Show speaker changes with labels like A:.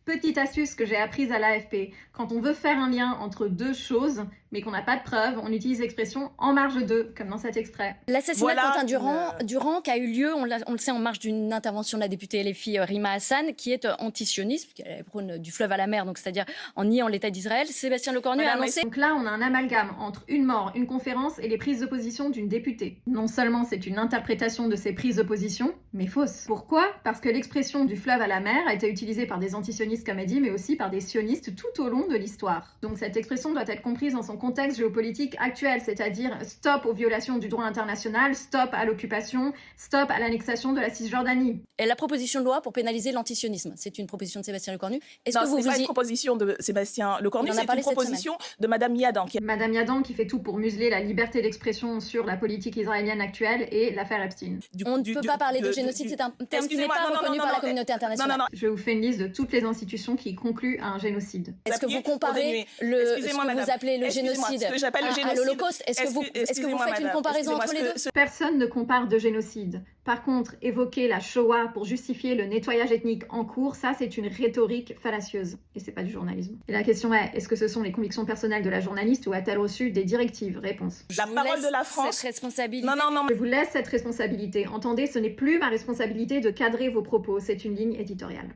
A: Petite astuce que j'ai apprise à l'AFP. Quand on veut faire un lien entre deux choses, mais qu'on n'a pas de preuves, on utilise l'expression en marge de, comme dans cet extrait.
B: L'assassinat de Quentin Durand qui a eu lieu, on le sait, en marge d'une intervention de la députée LFI Rima Hassan, qui est antisioniste, puisqu'elle prône du fleuve à la mer, donc c'est-à-dire en niant l'État d'Israël. Sébastien Lecornu a annoncé...
A: Donc là, on a un amalgame entre une mort, une conférence et les prises de position d'une députée. Non seulement c'est une interprétation de ces prises de position, mais fausse. Pourquoi ? Parce que l'expression du fleuve à la mer a été utilisée par des antisionistes, comme elle dit, mais aussi par des sionistes tout au long de l'histoire. Donc cette expression doit être comprise dans son contexte géopolitique actuel, c'est-à-dire stop aux violations du droit international, stop à l'occupation, stop à l'annexation de la Cisjordanie.
B: Et la proposition de loi pour pénaliser l'antisionisme, c'est une proposition de Sébastien Lecornu.
C: Est-ce que c'est pas une proposition de Sébastien Lecornu, c'est une proposition de Madame Yadan.
A: Madame Yadan qui fait tout pour museler la liberté d'expression sur la politique israélienne actuelle et l'affaire Epstein.
B: On ne peut pas parler de génocide, c'est un terme qui n'est pas reconnu par la communauté internationale.
A: Je vous fais une liste de toutes les institutions qui concluent à un génocide.
B: Est-ce que vous comparez ce que vous appelez le génocide à l'Holocauste? Est-ce que vous faites une comparaison entre les deux?
A: Personne ne compare de génocide. Par contre, évoquer la Shoah pour justifier le nettoyage ethnique en cours, ça c'est une rhétorique fallacieuse. Et c'est pas du journalisme. Et la question est-ce que ce sont les convictions personnelles de la journaliste ou a-t-elle reçu des directives? Réponse.
C: La parole de la France.
B: Cette responsabilité.
A: Je vous laisse cette responsabilité. Entendez, ce n'est plus ma responsabilité de cadrer vos propos. C'est une ligne éditoriale.